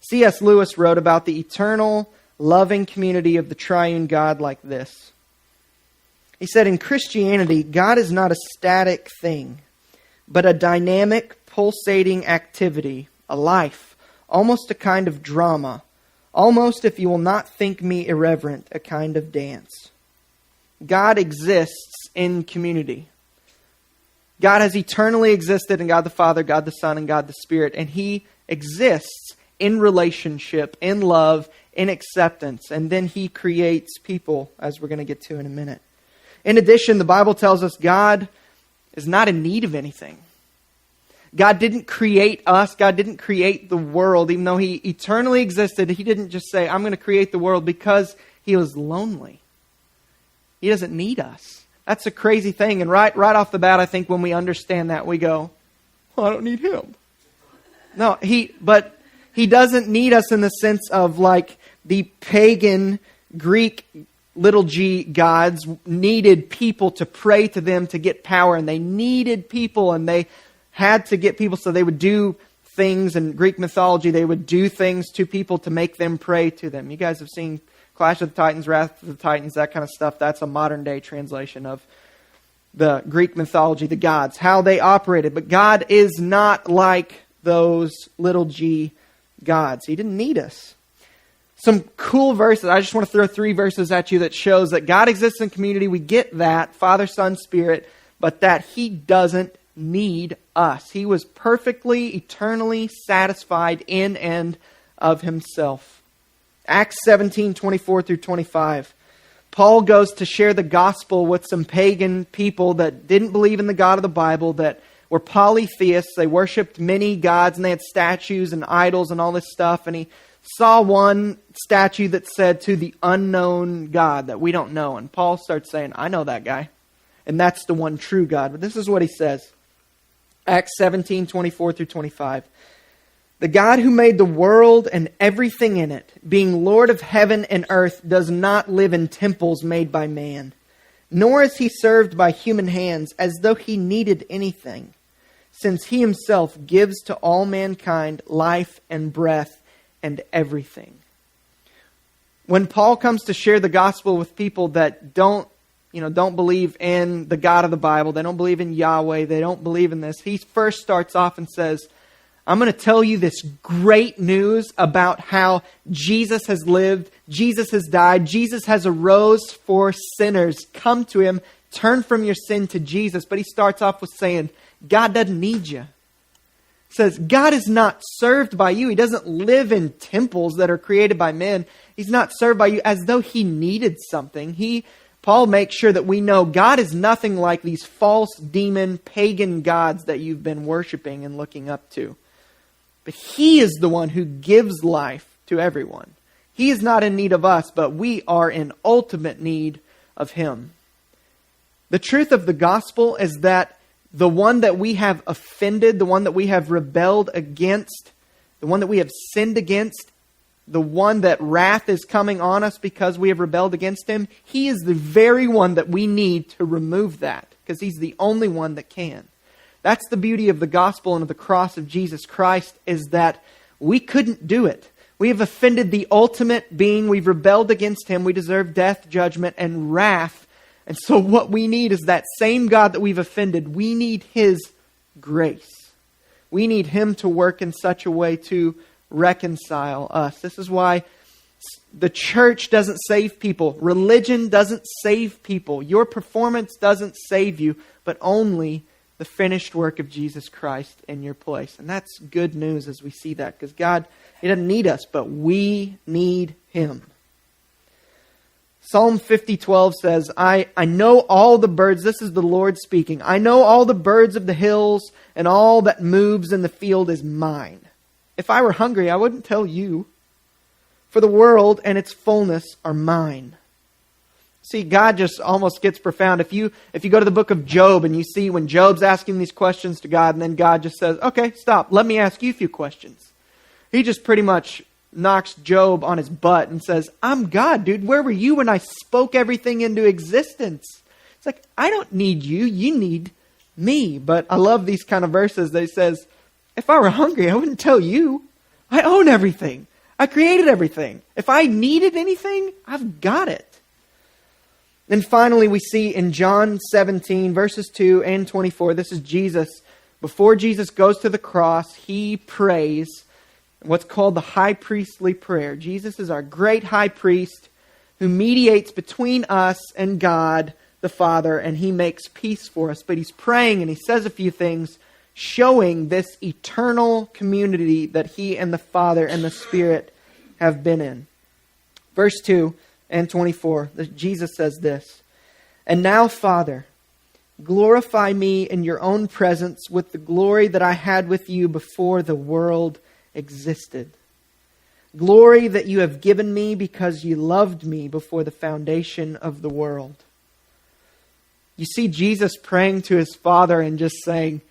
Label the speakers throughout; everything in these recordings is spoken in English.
Speaker 1: C.S. Lewis wrote about the eternal, loving community of the triune God like this. He said, in Christianity, God is not a static thing, but a dynamic, pulsating activity, a life, almost a kind of drama, almost, if you will not think me irreverent, a kind of dance. God exists in community. God has eternally existed in God the Father, God the Son, and God the Spirit, and He exists in relationship, in love, in acceptance, and then He creates people, as we're going to get to in a minute. In addition, the Bible tells us God is not in need of anything. God didn't create us. God didn't create the world. Even though He eternally existed, He didn't just say, I'm going to create the world because He was lonely. He doesn't need us. That's a crazy thing. And right off the bat, I think when we understand that, we go, well, I don't need Him. No, but He doesn't need us in the sense of like the pagan Greek little g gods needed people to pray to them to get power. And they needed people, and they had to get people, so they would do things. In Greek mythology, they would do things to people to make them pray to them. You guys have seen Clash of the Titans, Wrath of the Titans, that kind of stuff. That's a modern day translation of the Greek mythology, the gods, how they operated. But God is not like those little g gods. He didn't need us. Some cool verses. I just want to throw 3 verses at you that shows that God exists in community. We get that, Father, Son, Spirit, but that He doesn't need us. He was perfectly, eternally satisfied in and of Himself. Acts 17, 24 through 25. Paul goes to share the gospel with some pagan people that didn't believe in the God of the Bible, that were polytheists. They worshipped many gods, and they had statues and idols and all this stuff. And he saw one statue that said, to the unknown God that we don't know. And Paul starts saying, I know that guy. And that's the one true God. But this is what he says. Acts 17, 24 through 25. The God who made the world and everything in it, being Lord of heaven and earth, does not live in temples made by man, nor is He served by human hands as though He needed anything, since He Himself gives to all mankind life and breath and everything. When Paul comes to share the gospel with people that don't believe in the God of the Bible, they don't believe in Yahweh, they don't believe in this, he first starts off and says, I'm going to tell you this great news about how Jesus has lived, Jesus has died, Jesus has arose for sinners. Come to Him, turn from your sin to Jesus. But he starts off with saying, God doesn't need you. He says, God is not served by you. He doesn't live in temples that are created by men. He's not served by you as though He needed something. Paul makes sure that we know God is nothing like these false demon pagan gods that you've been worshiping and looking up to. But He is the one who gives life to everyone. He is not in need of us, but we are in ultimate need of Him. The truth of the gospel is that the one that we have offended, the one that we have rebelled against, the one that we have sinned against, the one that wrath is coming on us because we have rebelled against Him, He is the very one that we need to remove that, because He's the only one that can. That's the beauty of the gospel and of the cross of Jesus Christ, is that we couldn't do it. We have offended the ultimate being. We've rebelled against Him. We deserve death, judgment, and wrath. And so what we need is that same God that we've offended. We need His grace. We need Him to work in such a way to reconcile us. This is why the church doesn't save people. Religion doesn't save people. Your performance doesn't save you, but only the finished work of Jesus Christ in your place. And that's good news as we see that, because God, He doesn't need us, but we need Him. Psalm 50:12 says, I know all the birds, this is the Lord speaking, I know all the birds of the hills, and all that moves in the field is mine. If I were hungry, I wouldn't tell you, for the world and its fullness are mine. See, God just almost gets profound. If you go to the book of Job and you see when Job's asking these questions to God, and then God just says, okay, stop, let me ask you a few questions. He just pretty much knocks Job on his butt and says, I'm God, dude. Where were you when I spoke everything into existence? It's like, I don't need you. You need me. But I love these kind of verses that he says, if I were hungry, I wouldn't tell you. I own everything. I created everything. If I needed anything, I've got it. And finally, we see in John 17, verses 2 and 24, this is Jesus. Before Jesus goes to the cross, he prays what's called the high priestly prayer. Jesus is our great high priest who mediates between us and God the Father, and he makes peace for us. But he's praying and he says a few things showing this eternal community that he and the Father and the Spirit have been in. Verse 2 and 24, Jesus says this, "And now, Father, glorify me in your own presence with the glory that I had with you before the world existed. Glory that you have given me because you loved me before the foundation of the world." You see Jesus praying to his Father and just saying,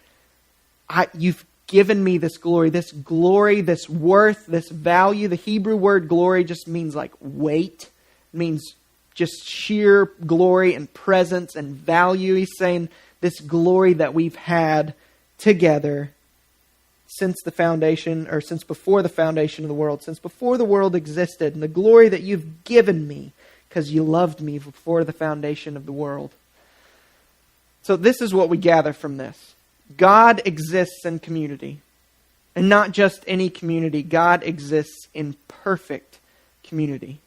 Speaker 1: you've given me this glory, this worth, this value. The Hebrew word glory just means like weight. It means just sheer glory and presence and value. He's saying this glory that we've had together since the foundation, or since before the foundation of the world, since before the world existed, and the glory that you've given me because you loved me before the foundation of the world. So this is what we gather from this. God exists in community. And not just any community. God exists in perfect community.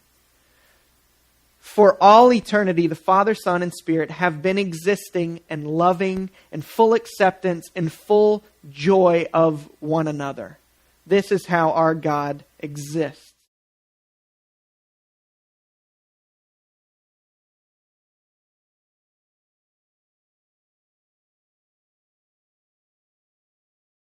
Speaker 1: For all eternity, the Father, Son, and Spirit have been existing and loving and full acceptance and full joy of one another. This is how our God exists.